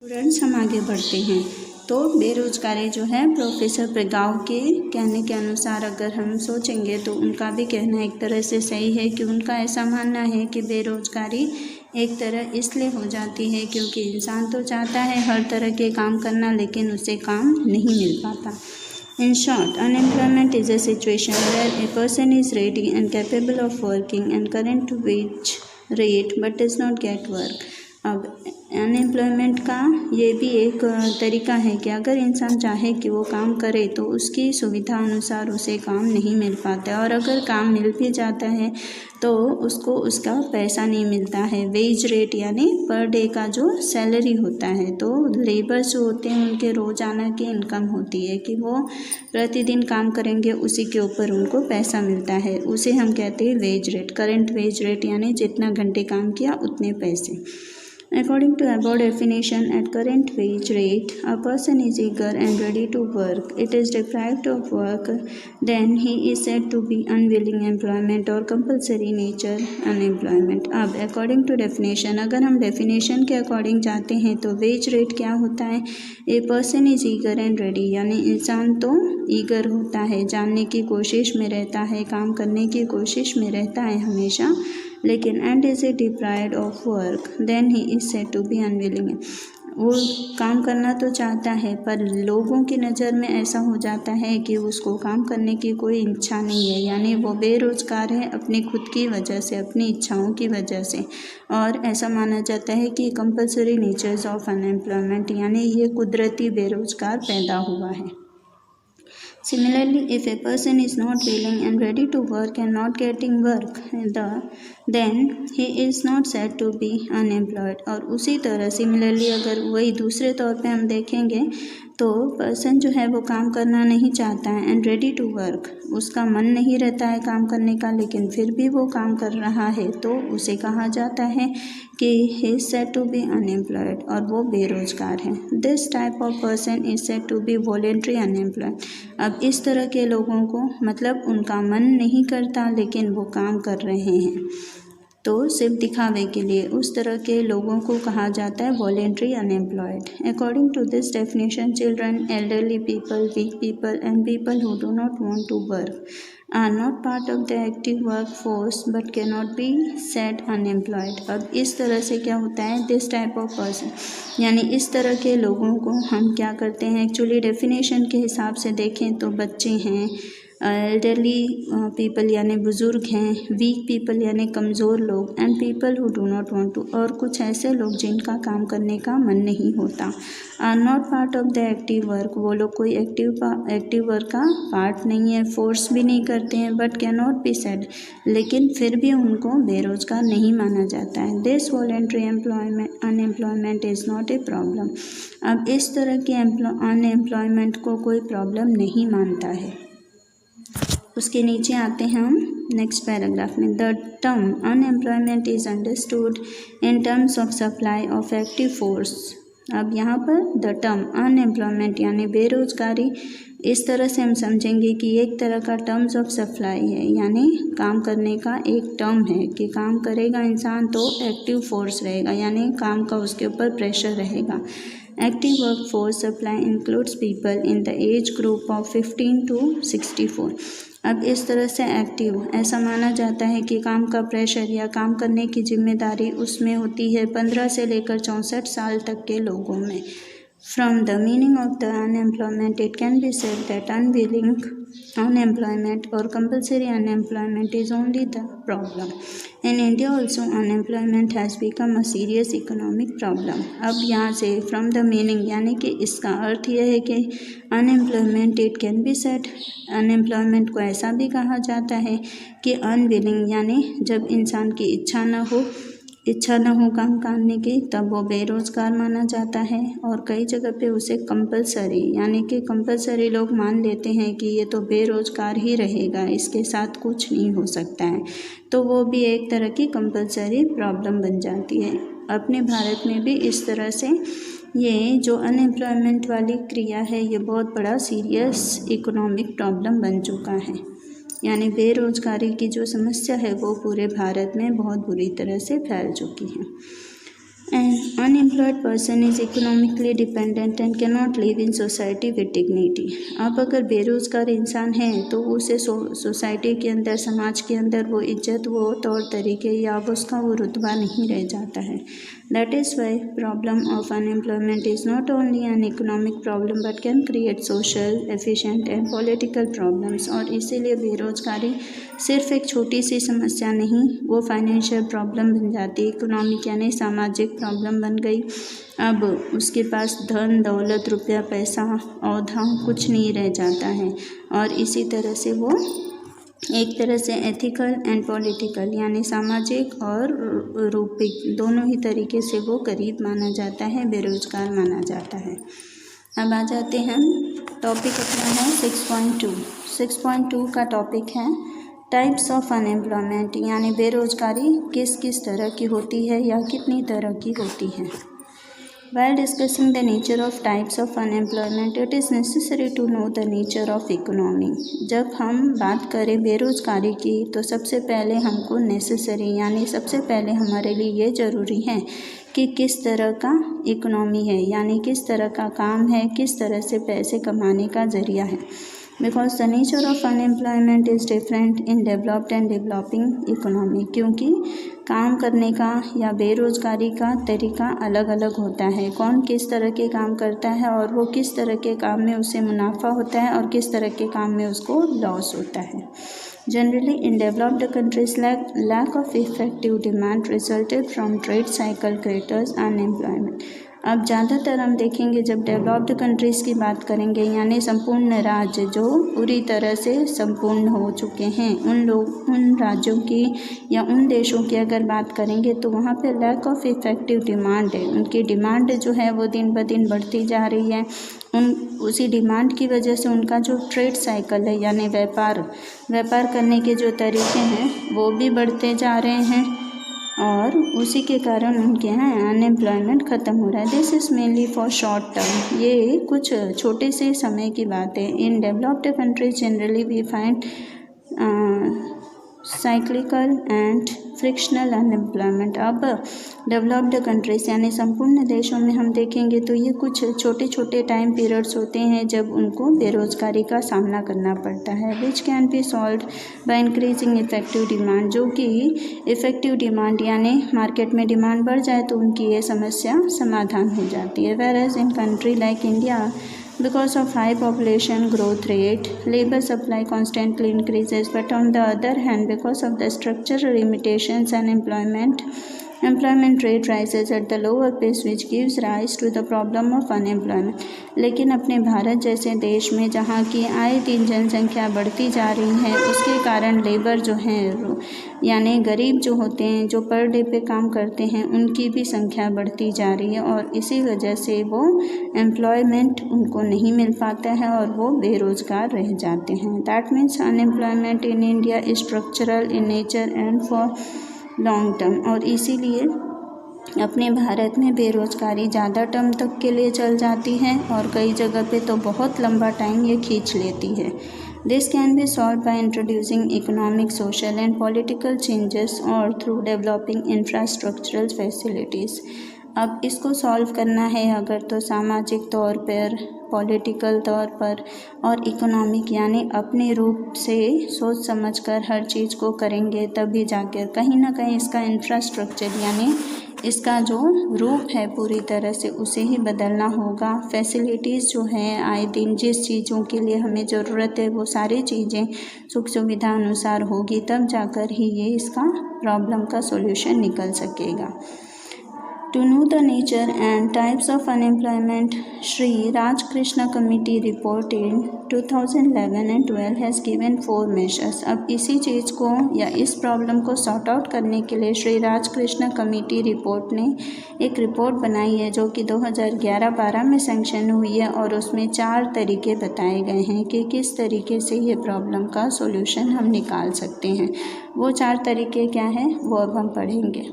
Students, हम आगे बढ़ते हैं। तो बेरोजगारी जो है प्रोफेसर प्रगाव के कहने के अनुसार अगर हम सोचेंगे तो उनका भी कहना एक तरह से सही है कि उनका ऐसा मानना है कि बेरोजगारी एक तरह इसलिए हो जाती है क्योंकि इंसान तो चाहता है हर तरह के काम करना, लेकिन उसे काम नहीं मिल पाता। In short, unemployment is a situation where a person is ready and capable of working and current wage rate but does not get work. अब अनएम्प्लॉयमेंट का ये भी एक तरीका है कि अगर इंसान चाहे कि वो काम करे तो उसकी सुविधा अनुसार उसे काम नहीं मिल पाता है, और अगर काम मिल भी जाता है तो उसको उसका पैसा नहीं मिलता है। वेज रेट यानी पर डे का जो सैलरी होता है, तो लेबर्स जो होते हैं उनके रोज़ाना की इनकम होती है कि वो प्रतिदिन काम करेंगे, उसी के ऊपर उनको पैसा मिलता है, उसे हम कहते हैं wage rate. Current wage rate यानी जितना घंटे काम किया उतने पैसे। According to above definition, at current wage rate, a person is eager and ready to work. It is deprived of work, then he is said to be unwilling employment or compulsory nature unemployment. अब according to definition, अगर हम definition के according जाते हैं तो wage rate क्या होता है? A person is eager and ready, यानी इंसान तो eager होता है, जानने की कोशिश में रहता है, काम करने की कोशिश में रहता है हमेशा, लेकिन and is a deprived of work, then he is said to be unwilling. वो काम करना तो चाहता है पर लोगों की नज़र में ऐसा हो जाता है कि उसको काम करने की कोई इच्छा नहीं है, यानी वो बेरोज़गार है अपनी खुद की वजह से, अपनी इच्छाओं की वजह से, और ऐसा माना जाता है कि कंपल्सरी नेचर्स ऑफ अनएम्प्लॉयमेंट, यानी ये कुदरती बेरोज़गार पैदा हुआ है। Similarly, if a person is not willing and ready to work and not getting work, then he is not said to be unemployed. और उसी तरह सिमिलरली अगर वही दूसरे तौर पे हम देखेंगे तो पर्सन जो है वो काम करना नहीं चाहता है एंड रेडी टू वर्क, उसका मन नहीं रहता है काम करने का, लेकिन फिर भी वो काम कर रहा है, तो उसे कहा जाता है कि he is said to be unemployed, और वो बेरोजगार है। This type of person is said to be voluntary unemployed. अब इस तरह के लोगों को मतलब उनका मन नहीं करता लेकिन वो काम कर रहे हैं, तो सिर्फ दिखावे के लिए, उस तरह के लोगों को कहा जाता है voluntary unemployed. According to this definition, children, elderly people, weak people and people who do not want to work are not part of the active work force but can not be said unemployed. अब इस तरह से क्या होता है, this type of person, यानी इस तरह के लोगों को हम क्या करते हैं, एक्चुअली डेफिनेशन के हिसाब से देखें तो बच्चे हैं, एल्डरली पीपल यानी बुज़ुर्ग हैं, वीक पीपल यानी कमज़ोर लोग, and people who do not want to, और कुछ ऐसे लोग जिनका काम करने का मन नहीं होता। Are not part of the active work, वो लोग कोई एक्टिव वर्क का पार्ट नहीं है, फोर्स भी नहीं करते हैं, but can not be said, लेकिन फिर भी उनको बेरोज़गार नहीं माना जाता है। This voluntary unemployment is not a problem. अब इस तरह के अनएम्प्लॉयमेंट को कोई प्रॉब्लम नहीं मानता है। उसके नीचे आते हैं हम नेक्स्ट पैराग्राफ में। The term unemployment is understood in terms of supply of active force. अब यहाँ पर द टर्म अनएम्प्लॉयमेंट यानी बेरोजगारी इस तरह से हम समझेंगे कि एक तरह का टर्म्स ऑफ सप्लाई है, यानी काम करने का एक टर्म है कि काम करेगा इंसान तो एक्टिव फोर्स रहेगा, यानी काम का उसके ऊपर प्रेशर रहेगा। Active work force supply includes people in the age group of 15 to 64। अब इस तरह से एक्टिव ऐसा माना जाता है कि काम का प्रेशर या काम करने की जिम्मेदारी उसमें होती है 15 से लेकर 64 साल तक के लोगों में। From the meaning of the unemployment, it can be said that unwilling unemployment or compulsory unemployment is only the problem. In India also, unemployment has become a serious economic problem. अब यहाँ से from the meaning यानी कि इसका अर्थ यह है कि unemployment it can be said, unemployment को ऐसा भी कहा जाता है कि unwilling यानी जब इंसान की इच्छा न हो काम करने की, तब वो बेरोज़गार माना जाता है, और कई जगह पे उसे कंपलसरी यानी कि कंपलसरी लोग मान लेते हैं कि ये तो बेरोज़गार ही रहेगा, इसके साथ कुछ नहीं हो सकता है, तो वो भी एक तरह की कंपलसरी प्रॉब्लम बन जाती है। अपने भारत में भी इस तरह से ये जो अनएम्प्लॉयमेंट वाली क्रिया है ये बहुत बड़ा सीरियस इकोनॉमिक प्रॉब्लम बन चुका है, यानी बेरोज़गारी की जो समस्या है वो पूरे भारत में बहुत बुरी तरह से फैल चुकी है। An unemployed person is economically dependent and cannot live in society with dignity. अब अगर बेरोज़गार इंसान है तो उसे सोसाइटी के अंदर, समाज के अंदर वो इज्जत, वो तौर तरीके या उसका वो रुतबा नहीं रह जाता है. That is why problem of unemployment is not only an economic problem but can create social, efficient and political problems. और इसीलिए बेरोज़गारी सिर्फ एक छोटी सी समस्या नहीं, वो फाइनेंशियल प्रॉब्लम बन जाती है, इकोनॉमिक यानी सामाजिक प्रॉब्लम बन गई. अब उसके पास धन दौलत रुपया पैसा औहदा कुछ नहीं रह जाता है और इसी तरह से वो एक तरह से एथिकल एंड पॉलिटिकल यानी सामाजिक और रूपिक दोनों ही तरीके से वो गरीब माना जाता है, बेरोज़गार माना जाता है. अब आ जाते हैं, टॉपिक अपना है 6.2. 6.2 का टॉपिक है टाइप्स ऑफ अनएम्प्लॉयमेंट यानी बेरोज़गारी किस किस तरह की होती है या कितनी तरह की होती है. While discussing the nature of types of unemployment, it is necessary to know the nature of economy. जब हम बात करें बेरोज़गारी की तो सबसे पहले हमको नेसेसरी यानी सबसे पहले हमारे लिए ये ज़रूरी है कि किस तरह का इकोनॉमी है यानी किस तरह का काम है, किस तरह से पैसे कमाने का ज़रिया है. Because the nature of unemployment is different in developed and developing economy. क्योंकि काम करने का या बेरोज़गारी का तरीका अलग अलग होता है. कौन किस तरह के काम करता है और वो किस तरह के काम में उसे मुनाफा होता है और किस तरह के काम में उसको लॉस होता है. Generally, in developed countries, lack of effective demand resulted from trade cycle creates unemployment. अब ज़्यादातर हम देखेंगे जब डेवलप्ड कंट्रीज़ की बात करेंगे यानी संपूर्ण राज्य जो पूरी तरह से संपूर्ण हो चुके हैं, उन राज्यों की या उन देशों की अगर बात करेंगे तो वहाँ पे लैक ऑफ इफ़ेक्टिव डिमांड है. उनकी डिमांड जो है वो दिन ब दिन बढ़ती जा रही है. उसी डिमांड की वजह से उनका जो ट्रेड साइकिल है यानी व्यापार करने के जो तरीके हैं वो भी बढ़ते जा रहे हैं और उसी के कारण उनके यहाँ अनएम्प्लॉयमेंट ख़त्म हो रहा है. This is mainly for short term. ये कुछ छोटे से समय की बात है. In developed countries generally we find cyclical and frictional unemployment. अब डेवलप्ड कंट्रीज यानी संपूर्ण देशों में हम देखेंगे तो ये कुछ छोटे छोटे टाइम पीरियड्स होते हैं जब उनको बेरोज़गारी का सामना करना पड़ता है. Which can be solve by increasing effective demand. जो कि इफ़ेक्टिव डिमांड यानी मार्केट में डिमांड बढ़ जाए तो उनकी ये समस्या समाधान हो जाती है. Whereas in country like India, because of high population growth rate, labor supply constantly increases, but on the other hand, because of the structural limitations and employment rate rises at the lower pace, which gives rise to the problem of unemployment. लेकिन अपने भारत जैसे देश में जहाँ की आए दिन जनसंख्या बढ़ती जा रही है उसके कारण लेबर जो हैं यानी गरीब जो होते हैं जो पर डे पे काम करते हैं उनकी भी संख्या बढ़ती जा रही है और इसी वजह से वो एम्प्लॉयमेंट उनको नहीं मिल पाता है और वो बेरोज़गार रह जाते हैं. That means unemployment in India is structural in nature and for long term. और इसीलिए अपने भारत में बेरोज़गारी ज़्यादा टर्म तक के लिए चल जाती है और कई जगह पे तो बहुत लंबा टाइम ये खींच लेती है. This can be solve by introducing economic, social and political changes और थ्रू डेवलपिंग इंफ्रास्ट्रक्चरल फैसिलिटीज़. अब इसको सॉल्व करना है अगर तो सामाजिक तौर पर, पॉलिटिकल तौर पर और इकोनॉमिक यानी अपने रूप से सोच समझकर हर चीज़ को करेंगे तभी जाकर कहीं ना कहीं इसका इंफ्रास्ट्रक्चर यानी इसका जो रूप है पूरी तरह से उसे ही बदलना होगा. फैसिलिटीज़ जो हैं आए दिन जिस चीज़ों के लिए हमें ज़रूरत है वो सारी चीज़ें सुख सुविधा अनुसार होगी तब जाकर ही ये इसका प्रॉब्लम का सॉल्यूशन निकल सकेगा. To know the nature and types of unemployment, Shri Raj Krishna Committee report in 2011 and 12 has given 4 measures. अब इसी चीज़ को या इस प्रॉब्लम को सॉर्ट आउट करने के लिए श्री राज कृष्ण कमेटी रिपोर्ट ने एक रिपोर्ट बनाई है जो कि 2011-12 में सैंक्शन हुई है और उसमें 4 तरीके बताए गए हैं कि किस तरीके से ये प्रॉब्लम का सॉल्यूशन हम निकाल सकते हैं. वो 4 तरीके क्या हैं वो अब हम पढ़ेंगे.